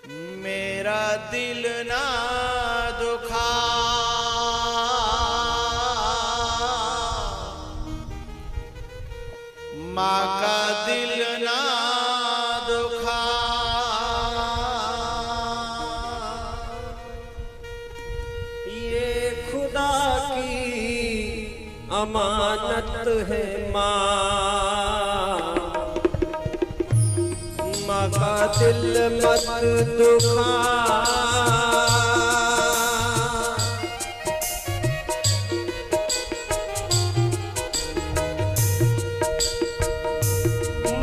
मेरा दिल ना दुखा, माँ का दिल ना दुखा। ये खुदा की अमानत है माँ, माँ का दिल मत दुखा।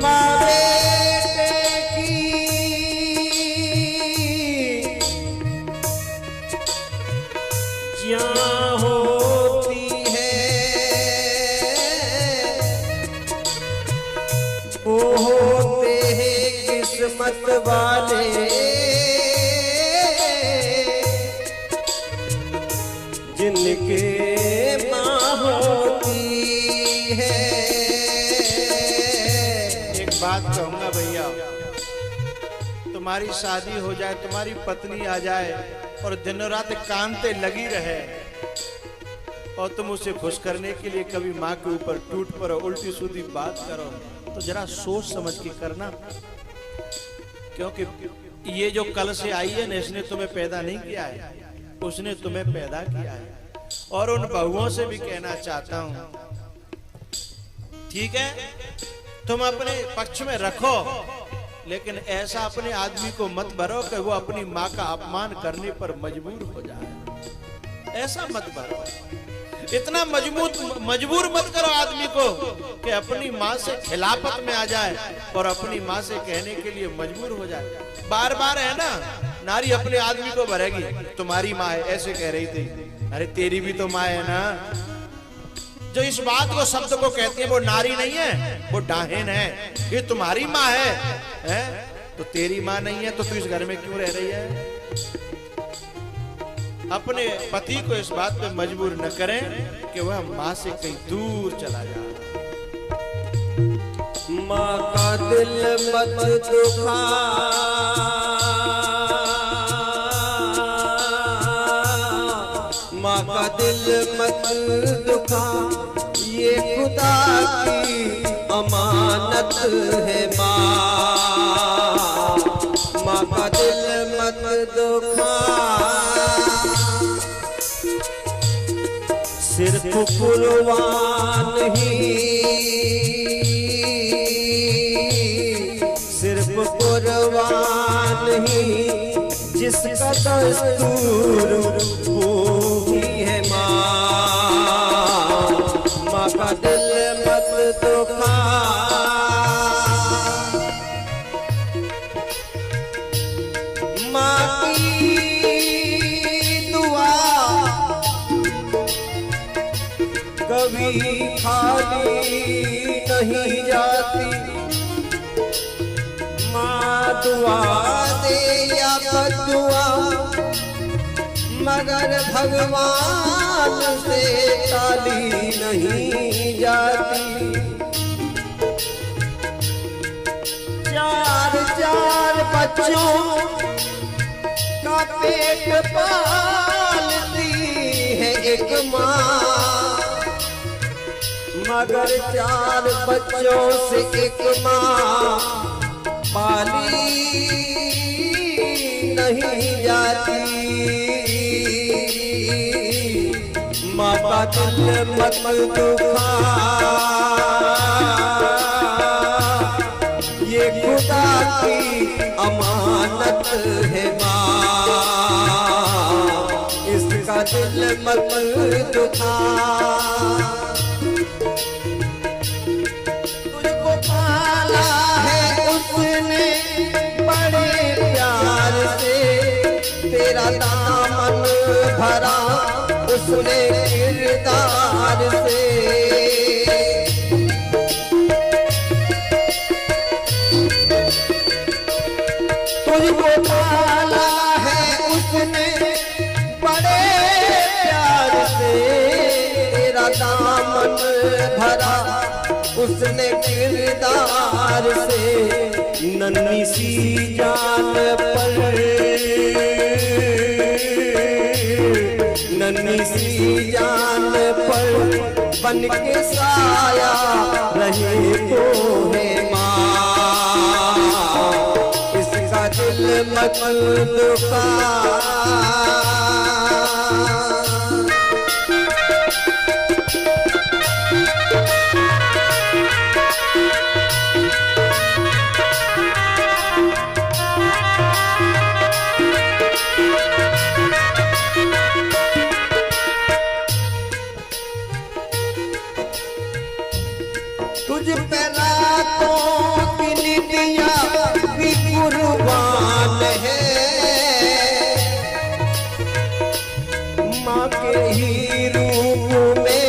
माँ बेटे की जहाँ होती है वो होते हैं किस्मत वाले, जिनके माँ होती है। एक बात कहूंगा भैया, तुम्हारी शादी हो जाए, तुम्हारी पत्नी आ जाए और दिनों रात कांते लगी रहे और तुम उसे खुश करने के लिए कभी माँ के ऊपर टूट पड़ो, उल्टी सीधी बात करो, तो जरा सोच समझ के करना। क्योंकि ये जो कल से आई है ना, इसने तुम्हें पैदा नहीं किया है, उसने तुम्हें पैदा किया है। और उन बहुओं से भी कहना चाहता हूं, ठीक है तुम अपने पक्ष में रखो, लेकिन ऐसा अपने आदमी को मत भरो कि वो अपनी माँ का अपमान करने पर मजबूर हो जाए। ऐसा मत भरो, इतना मजबूर मत करो आदमी को कि अपनी माँ से खिलाफत में आ जाए और अपनी माँ से कहने के लिए मजबूर हो जाए। बार बार है ना, नारी अपने आदमी को भरेगी, तुम्हारी माँ है, ऐसे कह रही थी। अरे तेरी भी तो माँ है ना। जो इस बात को शब्द को कहती है वो नारी नहीं है, वो डाहिन है। ये तुम्हारी माँ है? तो तेरी माँ नहीं है तो तू इस घर में क्यों रह रही है? अपने पति को इस बात पे मजबूर न करें कि वह माँ से कहीं दूर चला जाए। माँ का दिल मत दुखा, माँ का दिल मत दुखा, ये खुदा की अमानत है माँ, माँ का दिल मत दुखा। सिर्फ कुर्बान ही, सिर्फ कुर्बान ही जिसका दस्तूर वो ही है माँ, माँ का दिल मत दुखा। माँ की दुआ कभी खाली नहीं जाती, माँ दुआ दे या बदुआ मगर भगवान से ताली नहीं जाती। चार चार बच्चों का पेट पालती है एक माँ, मगर चार बच्चों से एक माँ पाली नहीं जाती। माँ का दिल मत दुखा, ये खुदा की अमानत है माँ, इसका दिल मत दुखा। तुझको पाला है उसने बड़े प्यार से, तेरा दामन भरा उसने किरदार से। तुझको पाला है उसने बड़े प्यार से, तेरा दामन भरा उसने किरदार से। नन्ही सी जान पर नन्ही सी जान पर बन के साया रहे तो है माँ, इसका दिल मत दुखा। तुझ पे रातों की निदिया भी कुर्बान है, माँ के ही रूप में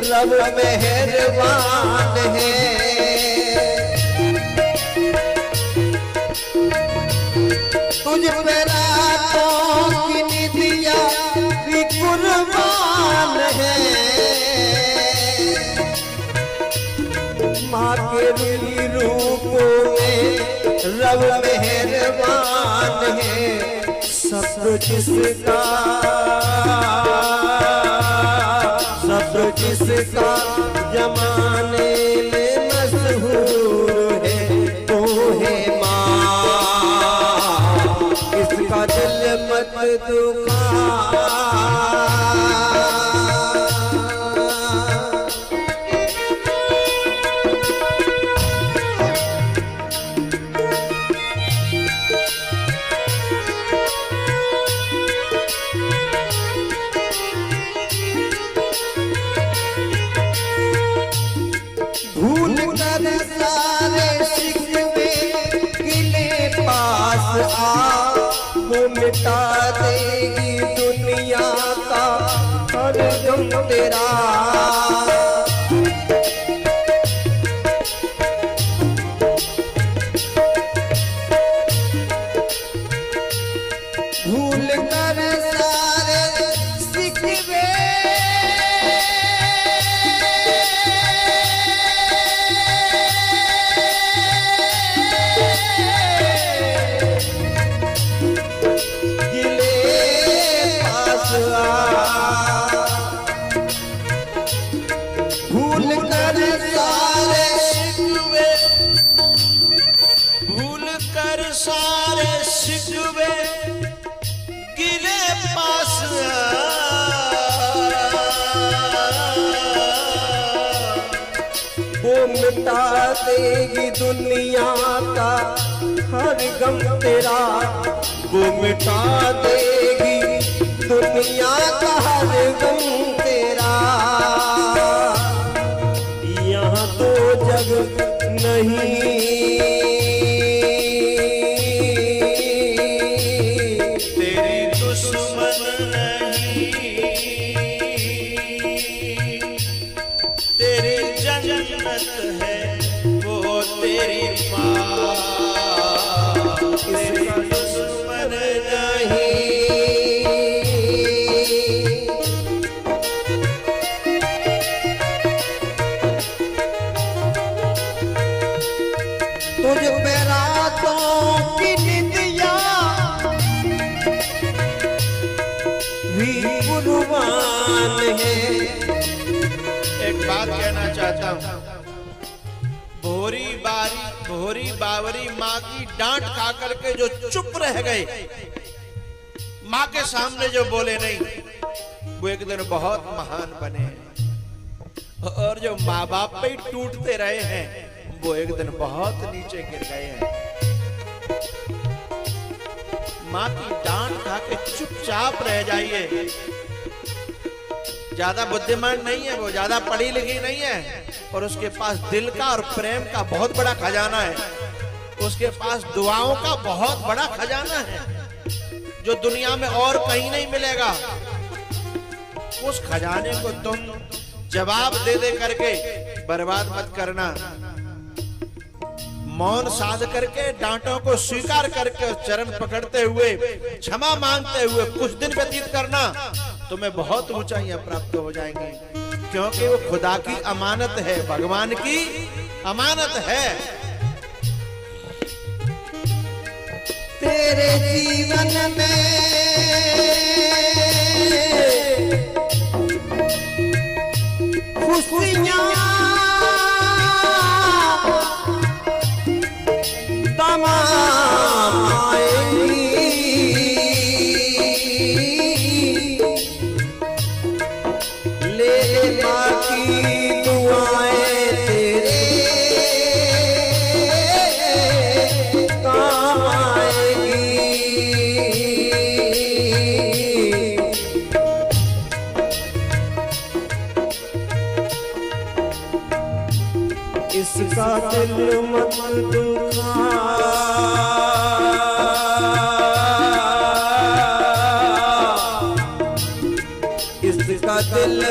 रब मेहरबान है। तुझ पे रातों की निदिया भी कुर्बान है, माँ के रूप में रब मेहरबान है। सब जिसका जमाने में मशहूर है वो है माँ, इसका दिल मत दुखा। सारे शिकवे गिले पास आ, वो मिटा देगी दुनिया का हर गम तेरा। भूल कर सारे शिकवे मिटा देगी दुनिया का हर गम तेरा, वो मिटा देगी दुनिया का हर गम तेरा। यहाँ तो जग नहीं तेरी दुश्मन नहीं, तेरी जन्नत है वो तेरी माँ, तेरी दुश्मन नहीं। तुझ पे रातों की निदिया भी कुर्बान है। एक बात कहना चाहता हूँ, भोरी बावरी माँ की डांट खा करके जो चुप रह गए, माँ के सामने जो बोले नहीं, वो एक दिन बहुत महान बने हैं। और जो माँ बाप पे ही टूटते रहे हैं, वो एक दिन बहुत नीचे गिर गए हैं। माँ की डांट खा के चुपचाप रह जाइए। ज्यादा बुद्धिमान नहीं है वो, ज्यादा पढ़ी लिखी नहीं है, और उसके पास दिल का और प्रेम का बहुत बड़ा खजाना है। उसके पास दुआओं का बहुत बड़ा खजाना है जो दुनिया में और कहीं नहीं मिलेगा। उस खजाने को तुम जवाब दे दे करके बर्बाद मत करना। मौन साध करके, डांटों को स्वीकार करके, चरण पकड़ते हुए, क्षमा मांगते हुए कुछ दिन व्यतीत करना, तुम्हें बहुत ऊंचाइयां प्राप्त हो जाएंगी। क्योंकि वो खुदा की अमानत है, भगवान की अमानत है। तेरे जीवन में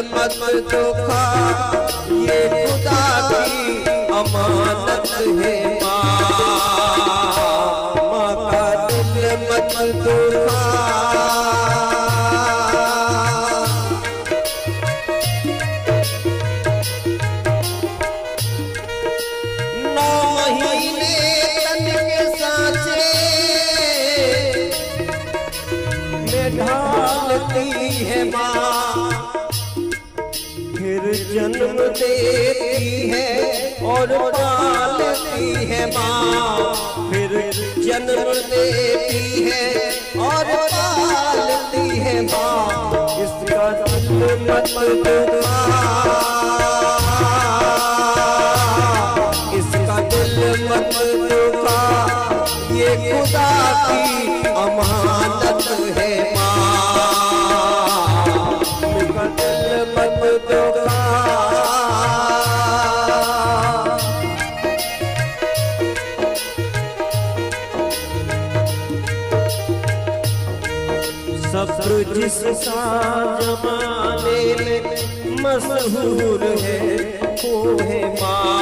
मत दुखा, ये खुदा की अमानत है माँ। माँ का दिल मत दुखा, ढालती है माँ, फिर जन्म देती है और पालती है माँ। फिर जन्म देती है और पालती है माँ। इसका दिल मत दुखा, इसका दिल मत दुखा, ये खुदा की अमानत है माँ। इसका दिल मत दुखा, सब्र जिसका जमाने में मशहूर है वो है माँ।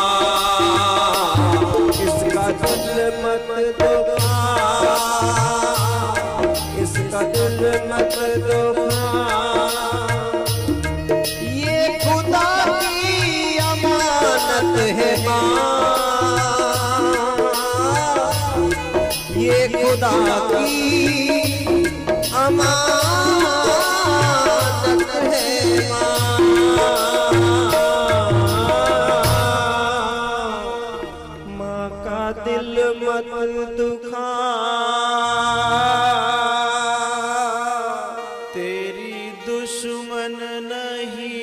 इसका दिल मत दुखा, इसका दिल मत दुखा, ये खुदा की अमानत है माँ। ये खुदा की अमानत है माँ। माँ का दिल मत दुखा, तेरी दुश्मन नहीं,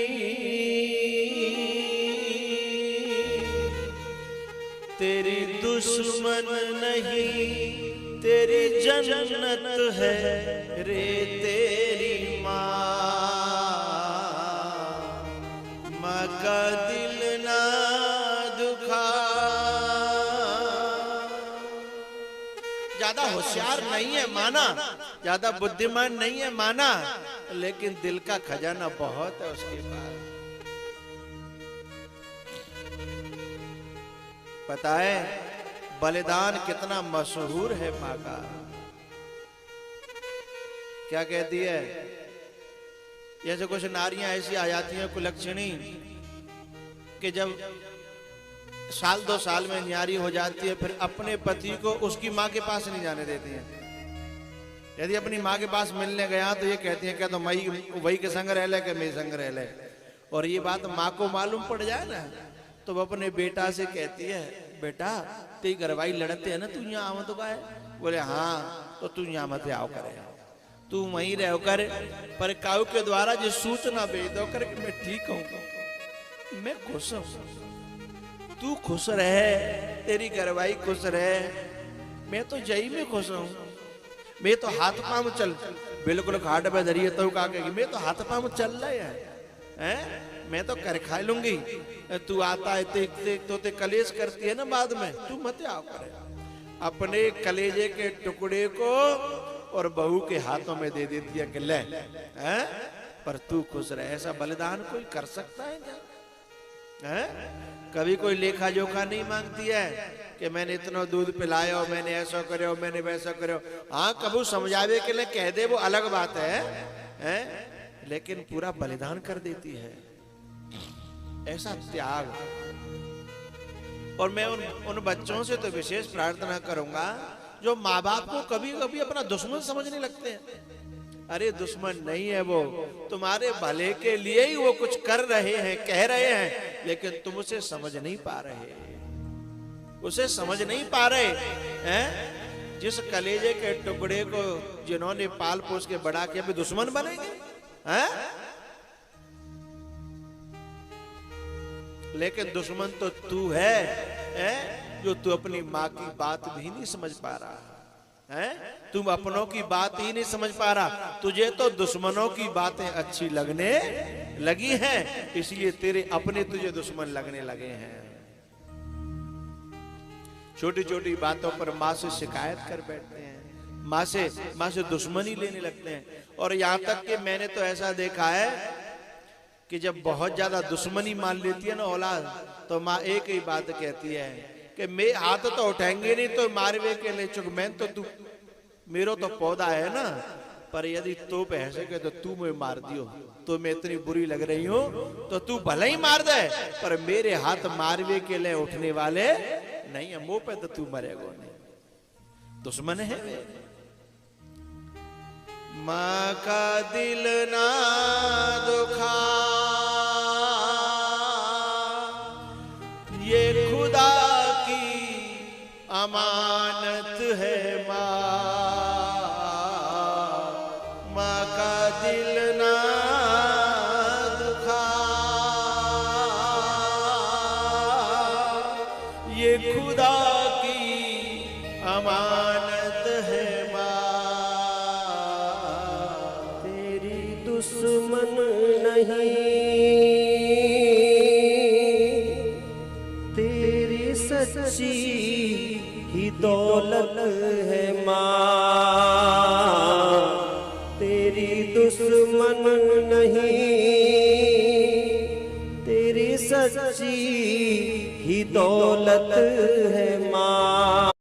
तेरी दुश्मन नहीं, तेरी जन्नत है रे तेरी माँ। माँ का दिल ना दुखा। ज्यादा होशियार नहीं है माना, ज्यादा बुद्धिमान नहीं है माना, लेकिन दिल का खजाना बहुत है उसके पास। पता है बलिदान कितना मशहूर है माँ का। क्या कहती है, जैसे कुछ नारियां ऐसी आ जाती हैं कुलक्षणी कि जब साल 2 साल में न्यारी हो जाती है, फिर अपने पति को उसकी माँ के पास नहीं जाने देती हैं। यदि अपनी माँ के पास मिलने गया तो ये कहती है क्या तो मई वही के संग रह ले, के मेरे संग रह ले। और ये बात माँ को मालूम पड़ जाए ना, तो वो अपने बेटा से कहती है, बेटा तेरी घरवाई लड़ते है ना, तू यहाँ आव तो का है? बोले हाँ, तो तू यहाँ मत आओ करे, तू वहीं रहो कर, पर काऊ के द्वारा जो सूचना भेज दो कर मैं ठीक हूँ, मैं खुश हूँ, तू खुश रहे, तेरी घरवाई खुश रहे, मैं तो जई में खुश हूँ। मैं तो हाथ पाँव चल, बिल्कुल घाट पे धरिए तो का कहेगी मैं तो हाथ पाँव चल रहे हैं, मैं तो कर खा लूंगी, तू आता है ते कलेश करती है ना बाद में, तू मत आओ करे। अपने कलेजे के टुकड़े को और बहू के हाथों में दे देती है कि ले, हैं? पर तू खुश रहे। ऐसा बलिदान कोई कर सकता है क्या? हैं? कभी कोई लेखा जोखा नहीं मांगती है कि मैंने इतना दूध पिलाया, मैंने ऐसा करो, मैंने वैसा करो। हाँ, कबू समझावे के लिए कह दे वो अलग बात है, हैं? लेकिन पूरा बलिदान कर देती है। ऐसा त्याग। और मैं उन बच्चों से तो विशेष प्रार्थना करूंगा जो माँ बाप को कभी कभी अपना दुश्मन समझने लगते हैं। अरे दुश्मन नहीं है वो, तुम्हारे भले के लिए ही वो कुछ कर रहे हैं, कह रहे हैं, लेकिन तुम उसे समझ नहीं पा रहे, उसे समझ नहीं पा रहे हैं। जिस कलेजे के टुकड़े को जिन्होंने पाल पोस के बड़ा किया, भी दुश्मन बनेंगे हैं? लेकिन दुश्मन तो तू है जो तू अपनी माँ की बात भी नहीं समझ पा रहा है, तुम अपनों की बात ही नहीं समझ पा रहा। तुझे तो दुश्मनों की बातें अच्छी लगने लगी हैं, इसलिए तेरे अपने तुझे दुश्मन लगने लगे हैं। छोटी छोटी बातों पर माँ से शिकायत कर बैठते हैं, माँ से दुश्मनी लेने लगते हैं। और यहाँ तक कि मैंने तो ऐसा देखा है कि जब बहुत ज्यादा दुश्मनी मान लेती है ना औलाद, तो माँ एक ही बात कहती है कि मैं हाथ तो उठाएंगे नहीं तो मारवे के ले चुक, मैं तो तू मेरो तो पौधा है ना, पर यदि तो पैसे के तो तू मैं मार दियो, तो मैं इतनी बुरी लग रही हूं तो तू भले ही मार दे, पर मेरे हाथ मारवे के लिए उठने वाले नहीं है, मुंह पे तो तू मरेगा नहीं, दुश्मन है वे। माँ का दिल ना दुखा ये खुदा की अमानत है माँ, माँ का दिल ना दुखा ये खुदा की अमानत है माँ। तेरी दुश्मन नहीं, तेरी सच्ची ही दौलत है माँ। तेरी दुश्मन नहीं, तेरी सच्ची ही दौलत है माँ।